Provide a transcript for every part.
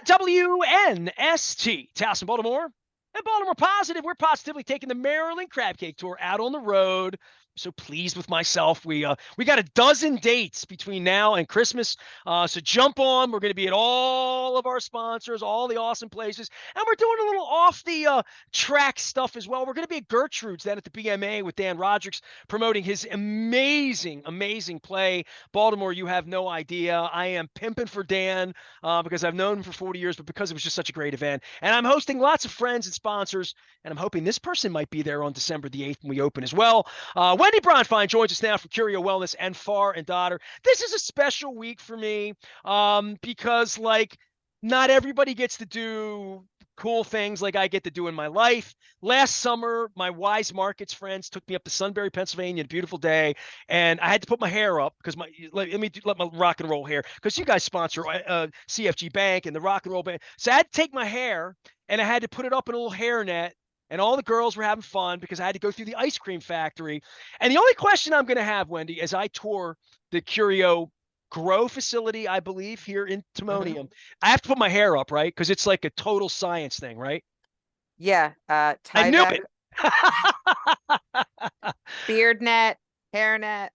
WNST, Towson, Baltimore, and Baltimore Positive. We're positively taking the Maryland Crab Cake Tour out on the road. So pleased with myself. We got a dozen dates between now and Christmas. So jump on. We're going to be at all of our sponsors, all the awesome places, and we're doing a little off the track stuff as well. We're going to be at Gertrude's then at the BMA with Dan Roderick's promoting his amazing, amazing play. Baltimore, you have no idea. I am pimping for Dan because I've known him for 40 years, but because it was just such a great event. And I'm hosting lots of friends and sponsors, and I'm hoping this person might be there on December the 8th when we open as well. Wendy Bronfein joins us now from Curio Wellness and Far and Daughter. This is a special week for me because, like, not everybody gets to do cool things like I get to do in my life. Last summer, my Wise Markets friends took me up to Sunbury, Pennsylvania, a beautiful day, and I had to put my hair up because let my rock and roll hair, because you guys sponsor CFG Bank and the Rock and Roll Band. So I had to take my hair and I had to put it up in a little hairnet. And all the girls were having fun because I had to go through the ice cream factory. And the only question I'm going to have, Wendy, as I tour the Curio grow facility, I believe, here in Timonium, I have to put my hair up, right? Because it's like a total science thing, right? Yeah. I knew it. Beard net, hair net.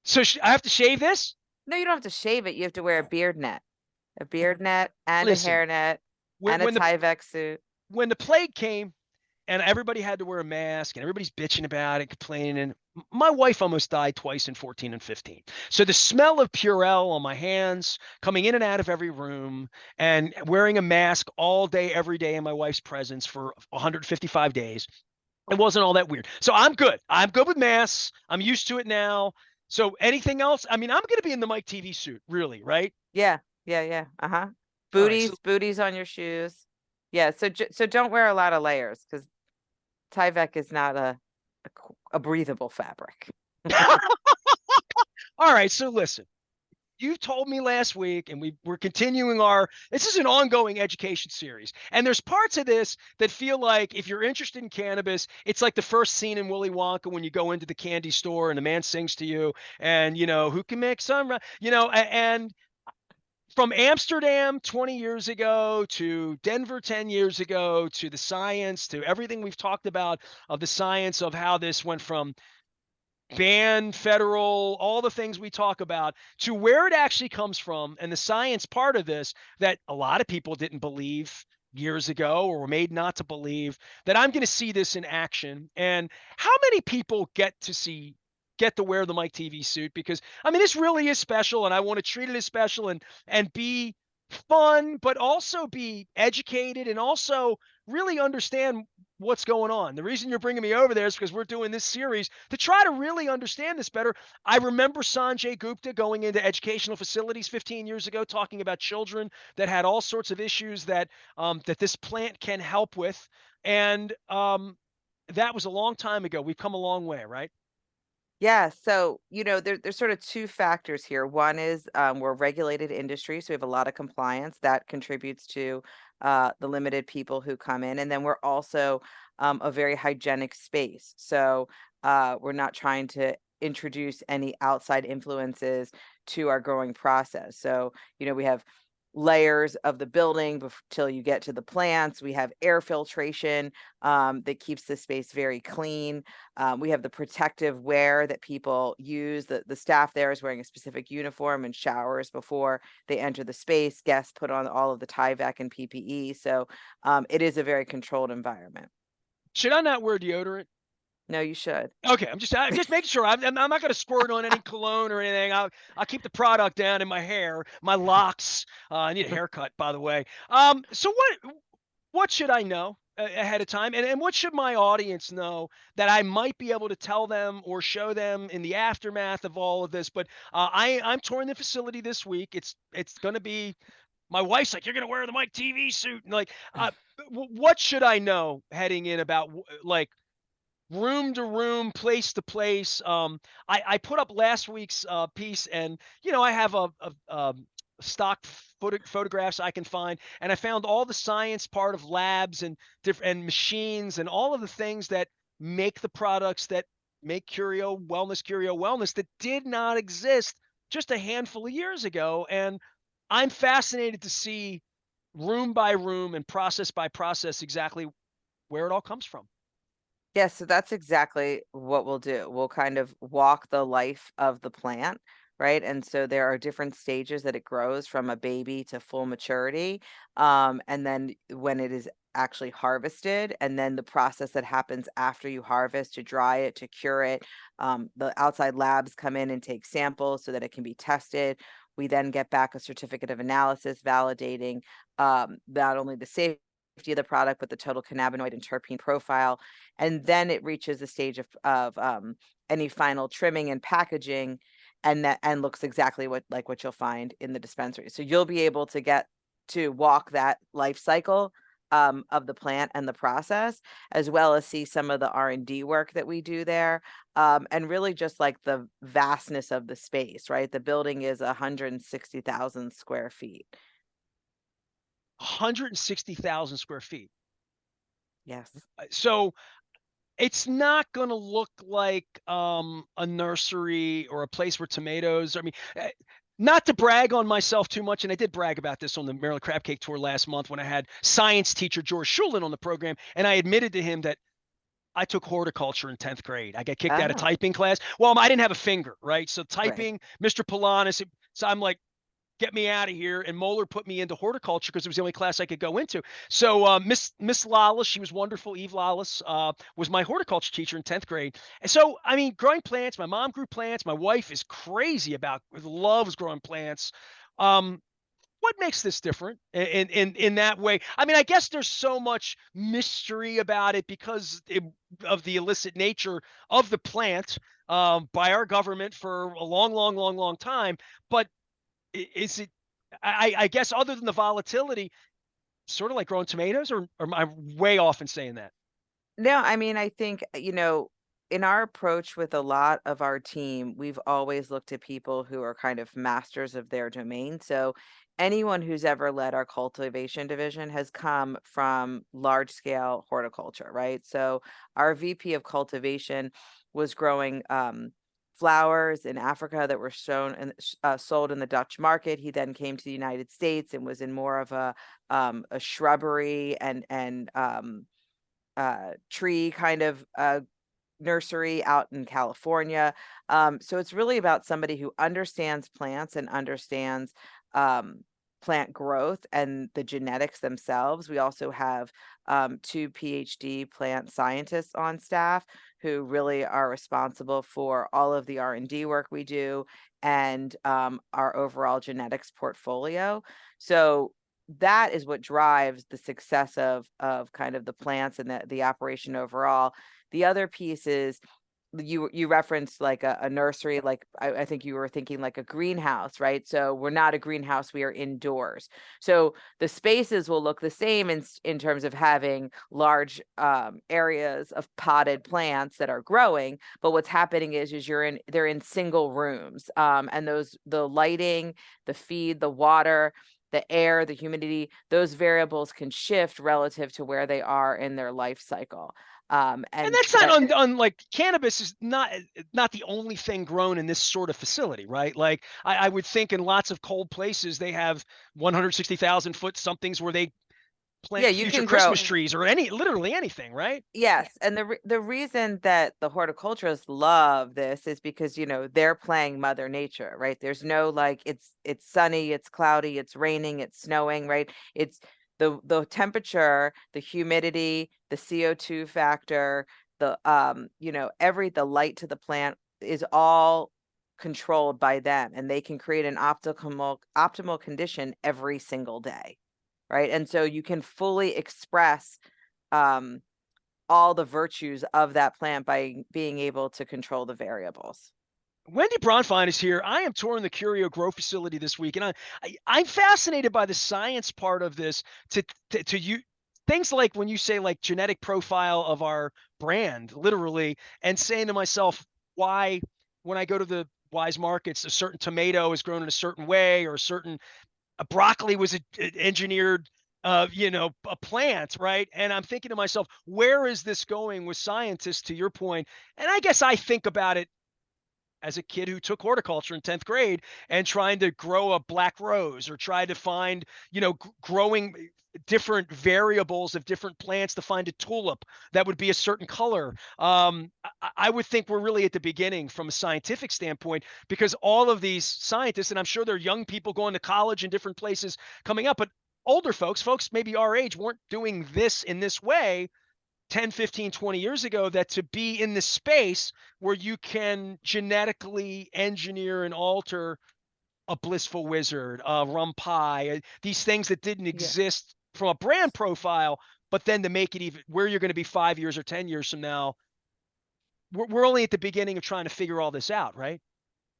So I have to shave this? No, you don't have to shave it. You have to wear a beard net. A beard net and a hair net and a Tyvek suit. When the plague came and everybody had to wear a mask and everybody's bitching about it, complaining, and my wife almost died twice in 14 and 15. So the smell of Purell on my hands, coming in and out of every room, and wearing a mask all day, every day in my wife's presence for 155 days, it wasn't all that weird. So I'm good. I'm good with masks. I'm used to it now. So anything else? I mean, I'm going to be in the Mike TV suit, really, right? Yeah. Booties, booties on your shoes. Yeah, so don't wear a lot of layers because Tyvek is not a breathable fabric. All right, so listen. You told me last week, and we're continuing this is an ongoing education series. And there's parts of this that feel like if you're interested in cannabis, it's like the first scene in Willy Wonka when you go into the candy store and the man sings to you and, who can make sunrise, and from Amsterdam 20 years ago to Denver 10 years ago to the science, to everything we've talked about of the science of how this went from ban, federal, all the things we talk about, to where it actually comes from, and the science part of this that a lot of people didn't believe years ago or were made not to believe, that I'm going to see this in action. And how many people get to wear the Mike TV suit? Because I mean, this really is special, and I want to treat it as special and be fun, but also be educated and also really understand what's going on. The reason you're bringing me over there is because we're doing this series to try to really understand this better. I remember Sanjay Gupta going into educational facilities 15 years ago, talking about children that had all sorts of issues that this plant can help with. And that was a long time ago. We've come a long way, right? Yeah, so there's sort of two factors here. One is we're a regulated industry, so we have a lot of compliance that contributes to the limited people who come in, and then we're also a very hygienic space. So we're not trying to introduce any outside influences to our growing process. So we have layers of the building till you get to the plants. We have air filtration that keeps the space very clean. We have the protective wear that people use. The staff there is wearing a specific uniform and showers before they enter the space. Guests put on all of the Tyvek and PPE. So it is a very controlled environment. Should I not wear deodorant? No, you should. Okay, I'm just making sure. I'm not going to squirt on any cologne or anything. I'll keep the product down in my hair, my locks. I need a haircut, by the way. So what should I know ahead of time, and what should my audience know that I might be able to tell them or show them in the aftermath of all of this? But I'm touring the facility this week. It's going to be. My wife's like, you're going to wear the Mike TV suit, and like, what should I know heading in about like room to room, place to place? I put up last week's piece, and I have a stock photographs I can find, and I found all the science part of labs and different machines and all of the things that make the products that make Curio Wellness that did not exist just a handful of years ago. And I'm fascinated to see room by room and process by process exactly where it all comes from. Yeah, so that's exactly what we'll do. We'll kind of walk the life of the plant, right? And so there are different stages that it grows from a baby to full maturity. And then when it is actually harvested, and then the process that happens after you harvest to dry it, to cure it. The outside labs come in and take samples so that it can be tested. We then get back a certificate of analysis validating not only the safety of the product, but the total cannabinoid and terpene profile, and then it reaches the stage of any final trimming and packaging, and that and looks exactly what you'll find in the dispensary. So you'll be able to get to walk that life cycle of the plant and the process, as well as see some of the R&D work that we do there, and really just like the vastness of the space, right? The building is 160,000 square feet. 160,000 square feet. Yes. So it's not going to look like a nursery or a place where tomatoes. I mean, not to brag on myself too much, and I did brag about this on the Maryland Crab Cake Tour last month when I had science teacher George Schulin on the program, and I admitted to him that I took horticulture in 10th grade. I got kicked out of Oh, typing class. Well, I didn't have a finger, right? So right. typing, Mr. Polanis. So I'm like, get me out of here. And Moeller put me into horticulture because it was the only class I could go into. So Miss Lawless, she was wonderful. Eve Lawless was my horticulture teacher in 10th grade. And so, I mean, growing plants, my mom grew plants. My wife is crazy about, loves growing plants. What makes this different in that way? I mean, I guess there's so much mystery about it because of the illicit nature of the plant by our government for a long, long, long, long time. But is it? I guess other than the volatility, sort of like growing tomatoes, or am I way off in saying that? No, I mean, I think, in our approach with a lot of our team, we've always looked at people who are kind of masters of their domain. So anyone who's ever led our cultivation division has come from large scale horticulture, right? So our VP of cultivation was growing flowers in Africa that were shown and sold in the Dutch market. He then came to the United States and was in more of a shrubbery and tree kind of nursery out in California. So it's really about somebody who understands plants and understands um, plant growth and the genetics themselves. We also have two PhD plant scientists on staff who really are responsible for all of the R&D work we do and our overall genetics portfolio. So that is what drives the success of kind of the plants and the operation overall. The other piece is you referenced like a nursery, like I think you were thinking like a greenhouse, right? So we're not a greenhouse, we are indoors. So the spaces will look the same in terms of having large areas of potted plants that are growing, but what's happening is they're in single rooms. And the lighting, the feed, the water, the air, the humidity, those variables can shift relative to where they are in their life cycle. And And that's that not unlike cannabis is not the only thing grown in this sort of facility, right? Like I would think in lots of cold places they have 160,000 foot somethings where they yeah, plant you future can grow. Christmas trees or literally anything, right? Yes, and the reason that the horticulturists love this is because, they're playing Mother Nature, right? There's no like it's sunny, it's cloudy, it's raining, it's snowing, right? It's the temperature, the humidity, the CO2 factor, the light to the plant is all controlled by them, and they can create an optimal condition every single day, right? And so you can fully express um all the virtues of that plant by being able to control the variables. Wendy Bronfein is here. I am touring the Curio Grow facility this week, and I'm fascinated by the science part of this. To you, things like when you say like genetic profile of our brand, literally, and saying to myself, why when I go to the wise markets, a certain tomato is grown in a certain way, or a broccoli was engineered a plant, right? And I'm thinking to myself, where is this going with scientists, to your point? And I guess I think about it as a kid who took horticulture in 10th grade and trying to grow a black rose or try to find, growing different variables of different plants to find a tulip that would be a certain color. I would think we're really at the beginning from a scientific standpoint, because all of these scientists, and I'm sure there are young people going to college in different places coming up, but older folks maybe our age, weren't doing this in this way 10, 15, 20 years ago, that to be in the space where you can genetically engineer and alter a blissful wizard, a rum pie, these things that didn't Yeah. exist from a brand profile, but then to make it even where you're going to be 5 years or 10 years from now, we're only at the beginning of trying to figure all this out, right?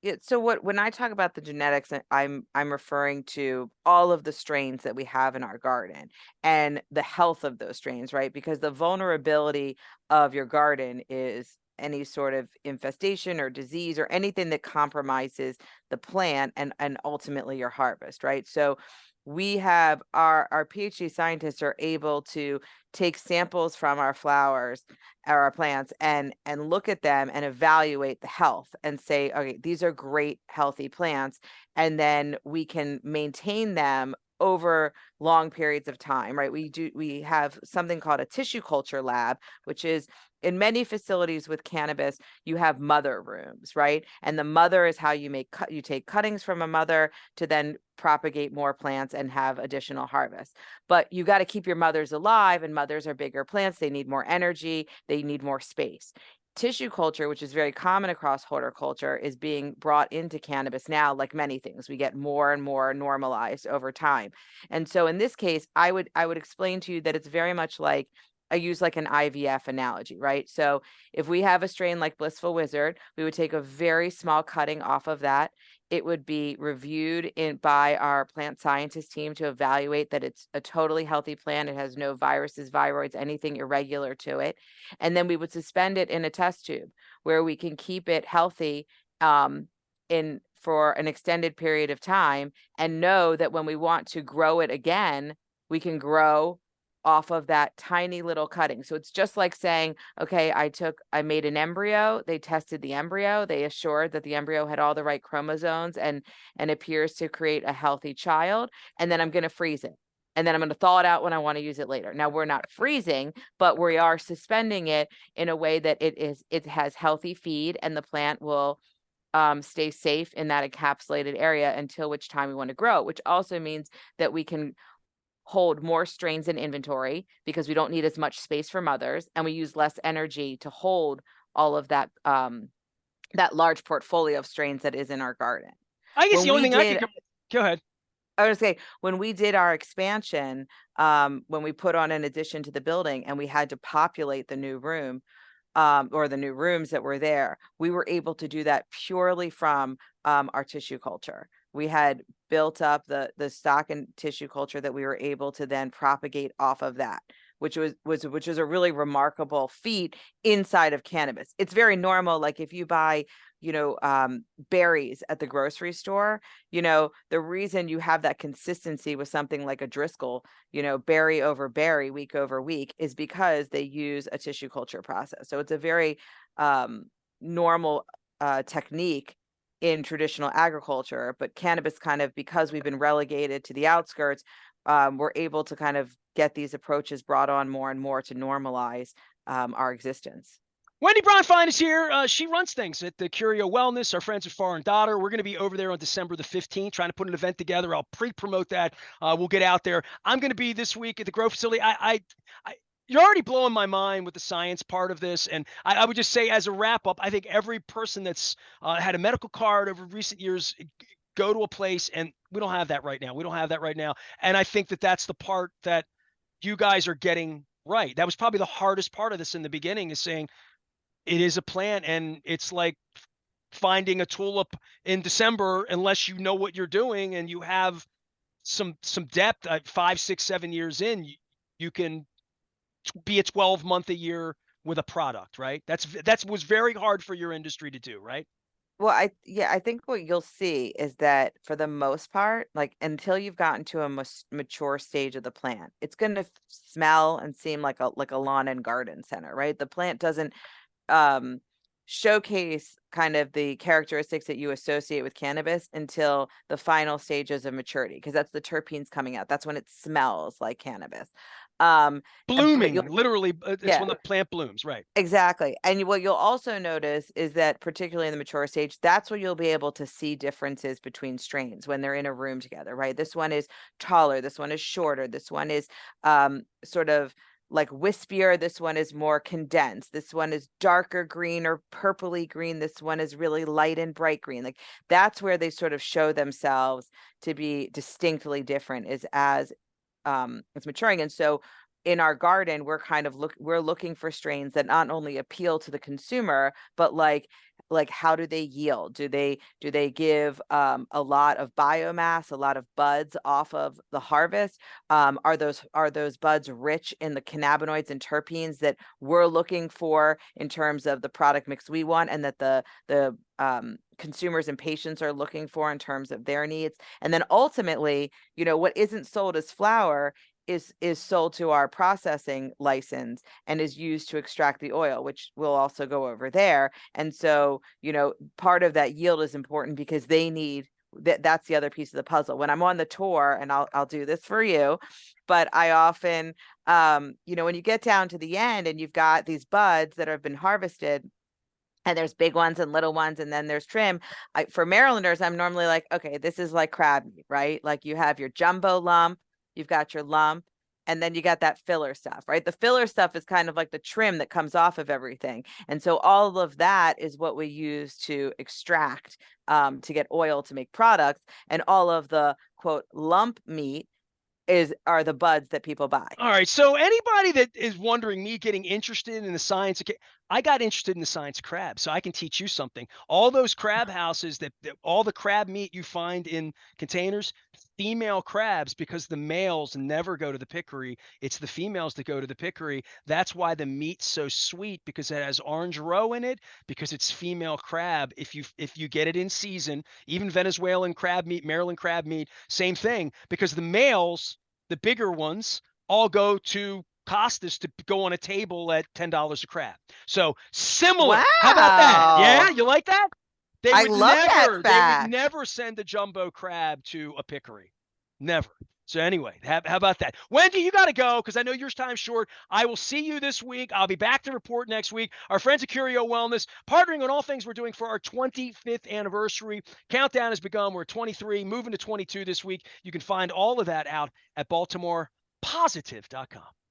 Yeah, so when I talk about the genetics, I'm referring to all of the strains that we have in our garden and the health of those strains, right? Because the vulnerability of your garden is any sort of infestation or disease or anything that compromises the plant and ultimately your harvest, right? So we have our PhD scientists are able to take samples from our flowers or our plants and look at them and evaluate the health and say, okay, these are great healthy plants, and then we can maintain them over long periods of time, right? We have something called a tissue culture lab, which is in many facilities with cannabis, you have mother rooms, right? And the mother is how you take cuttings from a mother to then propagate more plants and have additional harvest. But you got to keep your mothers alive, and mothers are bigger plants. They need more energy, they need more space. Tissue culture, which is very common across horticulture, is being brought into cannabis now, like many things. We get more and more normalized over time. And so in this case, I would explain to you that it's very much like I use like an IVF analogy, right? So if we have a strain like Blissful Wizard, we would take a very small cutting off of that. It would be reviewed by our plant scientist team to evaluate that it's a totally healthy plant. It has no viruses, viroids, anything irregular to it. And then we would suspend it in a test tube where we can keep it healthy in for an extended period of time and know that when we want to grow it again, we can grow off of that tiny little cutting. So it's just like saying, okay, I made an embryo, they tested the embryo, they assured that the embryo had all the right chromosomes and appears to create a healthy child, and then I'm going to freeze it. And then I'm going to thaw it out when I want to use it later. Now we're not freezing, but we are suspending it in a way that it has healthy feed and the plant will stay safe in that encapsulated area until which time we want to grow, which also means that we can hold more strains in inventory because we don't need as much space for mothers, and we use less energy to hold all of that that large portfolio of strains that is in our garden. I guess When the only we thing I could did go ahead. I was gonna say, when we did our expansion, when we put on an addition to the building and we had to populate the new room, or the new rooms that were there, we were able to do that purely from our tissue culture. We had built up the stock and tissue culture that we were able to then propagate off of that, which was a really remarkable feat inside of cannabis. It's very normal, like if you buy, berries at the grocery store, the reason you have that consistency with something like a Driscoll, berry over berry, week over week, is because they use a tissue culture process. So it's a very normal technique in traditional agriculture, but cannabis kind of, because we've been relegated to the outskirts, we're able to kind of get these approaches brought on more and more to normalize our existence. Wendy Bronfein is here. She runs things at the Curio Wellness. Our friends at Far and Daughter. We're going to be over there on December the 15th, trying to put an event together. I'll pre-promote that. We'll get out there. I'm going to be this week at the Grow facility. You're already blowing my mind with the science part of this, and I would just say, as a wrap up, I think every person that's had a medical card over recent years, go to a place, and we don't have that right now. We don't have that right now, and I think that that's the part that you guys are getting right. That was probably the hardest part of this in the beginning, is saying it is a plant, and it's like finding a tulip in December, unless you know what you're doing and you have some depth. 5, 6, 7 years in, you can be a 12-month a year with a product, right? That's was very hard for your industry to do, right? Well, I think what you'll see is that for the most part, like until you've gotten to a mature stage of the plant, it's going to smell and seem like a lawn and garden center, right? The plant doesn't um showcase kind of the characteristics that you associate with cannabis until the final stages of maturity, because that's the terpenes coming out. That's when it smells like cannabis. But Blooming, you'll literally, it's yeah. when the plant blooms, right? Exactly. And what you'll also notice is that, particularly in the mature stage, that's where you'll be able to see differences between strains when they're in a room together, right? This one is taller, this one is shorter, this one is sort of like wispier, this one is more condensed, this one is darker green or purpley green, this one is really light and bright green. Like that's where they sort of show themselves to be distinctly different, is as it's maturing. And so in our garden, we're kind of we're looking for strains that not only appeal to the consumer, but like how do they yield? Do they give a lot of biomass, a lot of buds off of the harvest? Are those buds rich in the cannabinoids and terpenes that we're looking for in terms of the product mix we want, and that the consumers and patients are looking for in terms of their needs? And then ultimately, what isn't sold as flower is sold to our processing license and is used to extract the oil, which we'll also go over there. And so, part of that yield is important because they need that's the other piece of the puzzle. When I'm on the tour, and I'll do this for you, but I often when you get down to the end and you've got these buds that have been harvested, and there's big ones and little ones, and then there's trim. For Marylanders, I'm normally like, okay, this is like crab meat, right? Like you have your jumbo lump, you've got your lump, and then you got that filler stuff, right? The filler stuff is kind of like the trim that comes off of everything. And so all of that is what we use to extract, to get oil to make products. And all of the quote lump meat are the buds that people buy. All right. So anybody that is wondering, me getting interested in the science, I got interested in the science of crab, so I can teach you something. All those crab houses that all the crab meat you find in containers, female crabs, because the males never go to the pickery. It's the females that go to the pickery. That's why the meat's so sweet, because it has orange roe in it, because it's female crab. If you get it in season, even Venezuelan crab meat, Maryland crab meat, same thing, because the males, the bigger ones, all go to Costas to go on a table at $10 a crab. So similar. How about that? Yeah, Wow. you like that? They I would love that never, they would fact. never send a jumbo crab to a pickery. Never. So anyway, how about that? Wendy, you got to go because I know your time's short. I will see you this week. I'll be back to report next week. Our friends at Curio Wellness, partnering on all things we're doing for our 25th anniversary. Countdown has begun. We're 23, moving to 22 this week. You can find all of that out at BaltimorePositive.com.